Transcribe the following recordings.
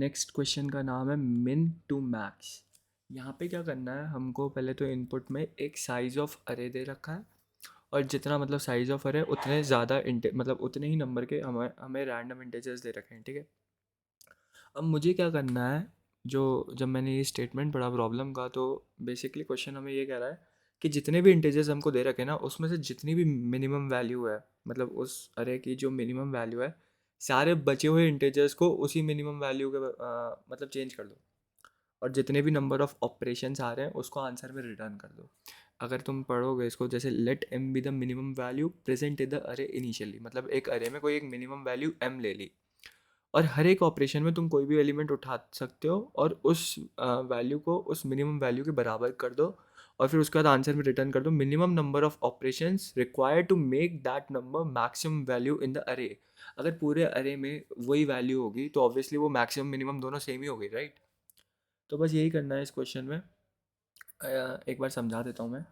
Next question का नाम है मिन टू मैक्स। यहाँ पे क्या करना है हमको, पहले तो इनपुट में एक साइज़ ऑफ अरे दे रखा है और जितना मतलब साइज़ ऑफ अरे उतने ज़्यादा मतलब उतने ही नंबर के हमें हमें रैंडम इंटीजर्स दे रखे हैं, ठीक है। अब मुझे क्या करना है, जो जब मैंने ये स्टेटमेंट पढ़ा प्रॉब्लम का, तो बेसिकली क्वेश्चन हमें ये कह रहा है कि जितने भी इंटीजर्स हमको दे रखे हैं ना, उसमें से जितनी भी मिनिमम वैल्यू है, मतलब उस अरे की जो मिनिमम वैल्यू है, सारे बचे हुए इंटीजर्स को उसी मिनिमम वैल्यू के मतलब चेंज कर दो, और जितने भी नंबर ऑफ ऑपरेशंस आ रहे हैं उसको आंसर में रिटर्न कर दो। अगर तुम पढ़ोगे इसको, जैसे let M be the minimum value present in the array initially, मतलब एक अरे में कोई एक मिनिमम वैल्यू एम ले ली, और हर एक ऑपरेशन में तुम कोई भी एलिमेंट उठा सकते हो और उस वैल्यू को उस मिनिमम वैल्यू के बराबर कर दो, और फिर उसके बाद आंसर में रिटर्न कर दो minimum number of operations required to make that number maximum value in the array. अगर पूरे अरे में वही वैल्यू होगी तो ऑब्वियसली वो मैक्सिमम मिनिमम दोनों सेम ही होगी, राइट। तो बस यही करना है इस क्वेश्चन में। एक बार समझा देता हूँ मैं।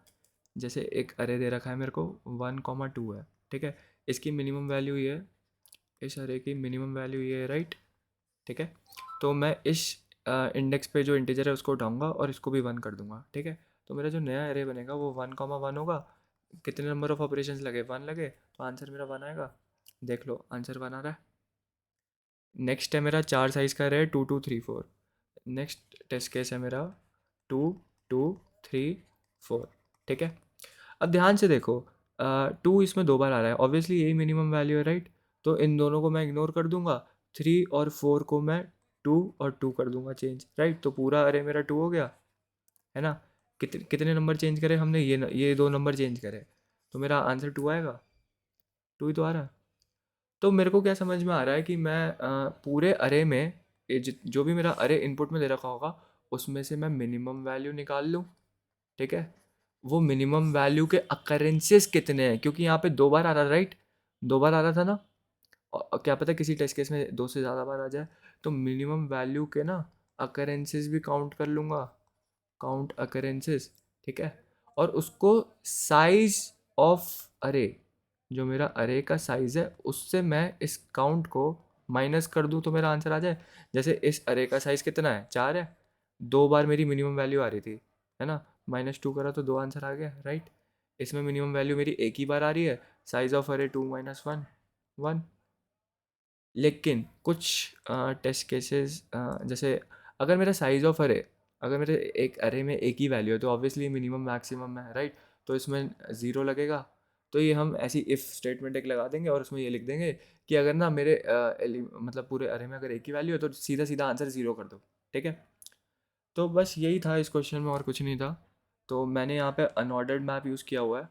जैसे एक अरे दे रखा है मेरे को 1,2 है, ठीक है। इसकी मिनिमम वैल्यू ये है, इस अरे की मिनिमम वैल्यू ये है, राइट, ठीक है। तो मैं इस इंडेक्स पे जो इंटीजर है उसको उठाऊंगा और इसको भी 1 कर दूंगा, ठीक है। तो मेरा जो नया एरे बनेगा वो 1,1 होगा। कितने नंबर ऑफ ऑपरेशंस लगे, 1 लगे, तो आंसर मेरा 1 आएगा। देख लो आंसर 1 आ रहा है। नेक्स्ट है मेरा 4 साइज़ का एरे, 2, 2, 3, 4। नेक्स्ट टेस्ट केस है मेरा 2, 2, 3, 4, ठीक है। अब ध्यान से देखो, 2 इसमें 2 बार आ रहा है, ऑब्वियसली यही मिनिमम वैल्यू है, राइट। तो इन दोनों को मैं इग्नोर कर दूंगा, 3 और 4 को मैं 2 और 2 कर दूंगा चेंज, राइट। तो पूरा अरे मेरा 2 हो गया, है ना। कितने कितने नंबर चेंज करे हमने, ये 2 नंबर चेंज करे, तो मेरा आंसर 2 आएगा। 2 ही तो आ रहा है। तो मेरे को क्या समझ में आ रहा है कि मैं पूरे अरे में जो भी मेरा अरे इनपुट में दे रखा होगा उसमें से मैं मिनिमम वैल्यू निकाल लूँ, ठीक है। वो मिनिमम वैल्यू के अकरेंसेस कितने हैं, क्योंकि यहाँ पे 2 बार आ रहा, राइट, 2 बार आ रहा था ना। और क्या पता किसी टेस्ट केस में 2 से ज़्यादा बार आ जाए, तो मिनिमम वैल्यू के ना अकरेंसेस भी काउंट कर लूँगा, काउंट अकरेंसेस, ठीक है। और उसको साइज ऑफ अरे, जो मेरा अरे का साइज़ है उससे मैं इस काउंट को माइनस कर दूँ तो मेरा आंसर आ जाए। जैसे इस अरे का साइज़ कितना है, 4 है, 2 बार मेरी मिनिमम वैल्यू आ रही थी, है ना। -2 करा तो 2 आंसर आ गया, राइट। इसमें मिनिमम वैल्यू मेरी एक ही बार आ रही है, साइज ऑफ अरे 2 - 1 1। लेकिन कुछ टेस्ट केसेस, जैसे अगर मेरा साइज ऑफ अरे, अगर मेरे एक अरे में एक ही वैल्यू है तो ऑब्वियसली मिनिमम मैक्सिमम है, राइट। तो इसमें ज़ीरो लगेगा। तो ये हम ऐसी इफ़ स्टेटमेंट एक लगा देंगे और उसमें ये लिख देंगे कि अगर ना मेरे मतलब पूरे अरे में अगर एक ही वैल्यू है तो सीधा सीधा आंसर ज़ीरो कर दो, ठीक है। तो बस यही था इस क्वेश्चन में, और कुछ नहीं था। तो मैंने यहाँ पे अनऑर्डर्ड मैप यूज़ किया हुआ है।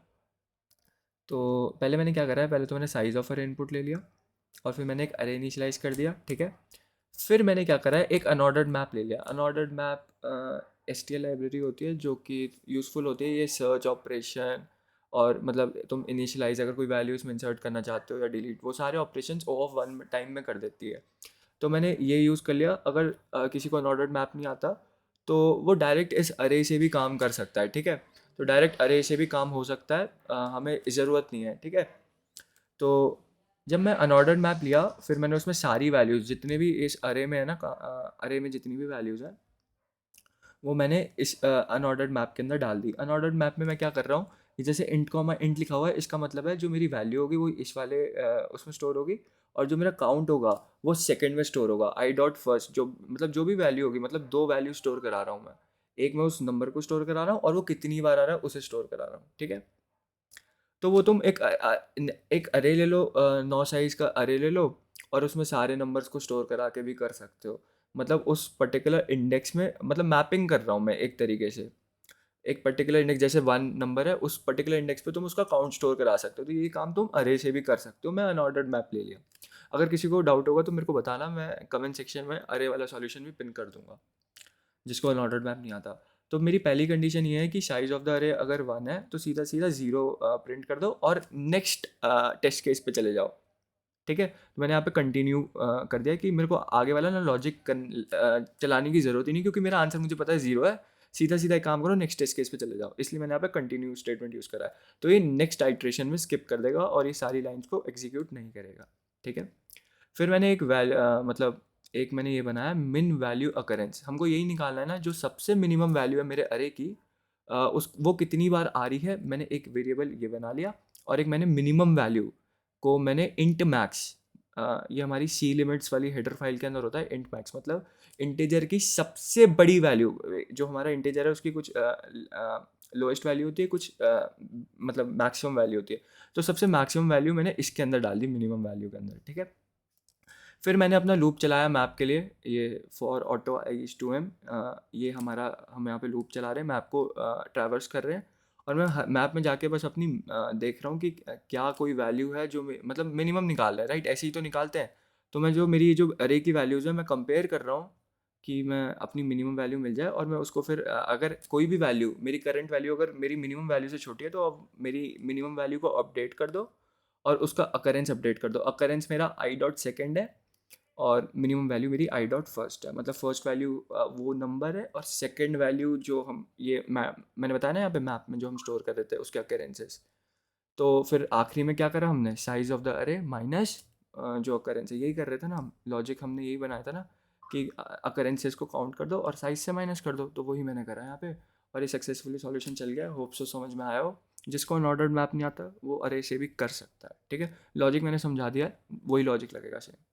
तो पहले मैंने क्या करा है, पहले तो मैंने साइज ऑफ अरे इनपुट ले लिया और फिर मैंने एक अरे इनिशियलाइज कर दिया, ठीक है। फिर मैंने क्या करा है, एक अनऑर्डर्ड मैप ले लिया। अनऑर्डर्ड मैप एसटीएल लाइब्रेरी होती है जो कि यूज़फुल होती है ये सर्च ऑपरेशन, और मतलब तुम इनिशियलाइज अगर कोई वैल्यू इसमें इंसर्ट करना चाहते हो या डिलीट, वो सारे operations O of one time में कर देती है। तो मैंने ये यूज़ कर लिया। अगर किसी को अनऑर्डर्ड मैप नहीं आता तो वो डायरेक्ट इस अरे से भी काम कर सकता है, ठीक है। तो डायरेक्ट अरे से भी काम हो सकता है, हमें ज़रूरत नहीं है, ठीक है। तो जब मैं अनऑर्डर्ड मैप लिया फिर मैंने उसमें सारी वैल्यूज़ जितने भी इस अरे में है ना, अरे में जितनी भी वैल्यूज़ हैं वो मैंने इस अनऑर्डर्ड मैप के अंदर डाल दी। अनऑर्डर्ड मैप में मैं क्या कर रहा हूँ, ये जैसे इंट कॉमा इंट लिखा हुआ है, इसका मतलब है जो मेरी वैल्यू होगी वो इस वाले उसमें स्टोर होगी, और जो मेरा काउंट होगा वो सेकंड में स्टोर होगा। आई डॉट फर्स्ट, जो मतलब जो भी वैल्यू होगी, मतलब 2 वैल्यू स्टोर करा रहा हूँ मैं। एक मैं उस नंबर को स्टोर करा रहा हूँ और वो कितनी बार आ रहा है उसे स्टोर करा रहा हूँ, ठीक है। तो वो तुम एक अरे ले लो, 9 साइज़ का अरे ले लो, और उसमें सारे नंबर्स को स्टोर करा के भी कर सकते हो। मतलब उस पर्टिकुलर इंडेक्स में, मतलब मैपिंग कर रहा हूँ मैं एक तरीके से। एक पर्टिकुलर इंडेक्स जैसे 1 नंबर है, उस पर्टिकुलर इंडेक्स पे तुम उसका काउंट स्टोर करा सकते हो। तो ये काम तुम अरे से भी कर सकते हो। मैं अनऑर्डर्ड मैप ले लिया। अगर किसी को डाउट होगा तो मेरे को बताना, मैं कमेंट सेक्शन में अरे वाला सॉल्यूशन भी पिन कर दूंगा जिसको अनऑर्डर्ड मैप नहीं आता। तो मेरी पहली कंडीशन ये है कि साइज ऑफ द अरे अगर 1 है तो सीधा सीधा ज़ीरो प्रिंट कर दो और नेक्स्ट टेस्ट केस पे चले जाओ, ठीक है। तो मैंने यहाँ पे कंटिन्यू कर दिया कि मेरे को आगे वाला ना लॉजिक चलाने की ज़रूरत ही नहीं, क्योंकि मेरा आंसर मुझे पता है ज़ीरो है। सीधा सीधा एक काम करो, नेक्स्ट टेस्ट केस पे चले जाओ, इसलिए मैंने यहाँ पे कंटिन्यू स्टेटमेंट यूज़ करा है। तो ये नेक्स्ट आइट्रेशन में स्किप कर देगा और ये सारी लाइन्स को एग्जीक्यूट नहीं करेगा, ठीक है। फिर मैंने एक मतलब एक मैंने ये बनाया मिन वैल्यू अकरेंस। हमको यही निकालना है ना जो सबसे मिनिमम वैल्यू है मेरे अरे की, उस वो कितनी बार आ रही है। मैंने एक वेरिएबल ये बना लिया और एक मैंने मिनिमम वैल्यू को मैंने इंट मैक्स, ये हमारी सी लिमिट्स वाली हेडर फाइल के अंदर होता है। इंट मैक्स मतलब इंटीजर की सबसे बड़ी वैल्यू, जो हमारा इंटीजर है उसकी कुछ लोएस्ट वैल्यू होती है, कुछ मतलब मैक्सिमम वैल्यू होती है। तो सबसे मैक्सिमम वैल्यू मैंने इसके अंदर डाल दी, मिनिमम वैल्यू के अंदर, ठीक है। फिर मैंने अपना लूप चलाया मैप के लिए, ये for auto I is to M, ये हमारा हम यहाँ पे लूप चला रहे हैं, मैप को ट्रैवर्स कर रहे हैं। और मैं मैप में जाके बस अपनी देख रहा हूँ कि क्या कोई वैल्यू है जो मतलब मिनिमम निकाल रहा है, राइट। ऐसे ही तो निकालते हैं। तो मैं जो मेरी जो अरे की वैल्यूज़ है मैं कंपेयर कर रहा हूँ कि मैं अपनी मिनिमम वैल्यू मिल जाए, और मैं उसको फिर अगर कोई भी वैल्यू, मेरी करंट वैल्यू अगर मेरी मिनिमम वैल्यू से छोटी है तो अब मेरी मिनिमम वैल्यू को अपडेट कर दो और उसका अकरेंस अपडेट कर दो। अकरेंस मेरा आई डॉट सेकेंड है और मिनिमम वैल्यू मेरी आई डॉट फर्स्ट है। मतलब फर्स्ट वैल्यू वो नंबर है और सेकंड वैल्यू जो हम ये मैंने बताया ना यहाँ पे मैप में जो हम स्टोर कर रहे थे उसके अकरेंसेस। तो फिर आखिरी में क्या करा हमने, साइज ऑफ द अरे माइनस जो अकरेंस है, यही कर रहे थे ना हम, लॉजिक हमने यही बनाया था ना कि अकरेंसेस को काउंट कर दो और साइज से माइनस कर दो। तो वही मैंने करा यहाँ पे और ये सक्सेसफुली सॉल्यूशन चल गया। होप सो समझ में आया हो। जिसको अनऑर्डर्ड मैप नहीं आता वो अरे से भी कर सकता है, ठीक है। लॉजिक मैंने समझा दिया है, वही लॉजिक लगेगा सेम।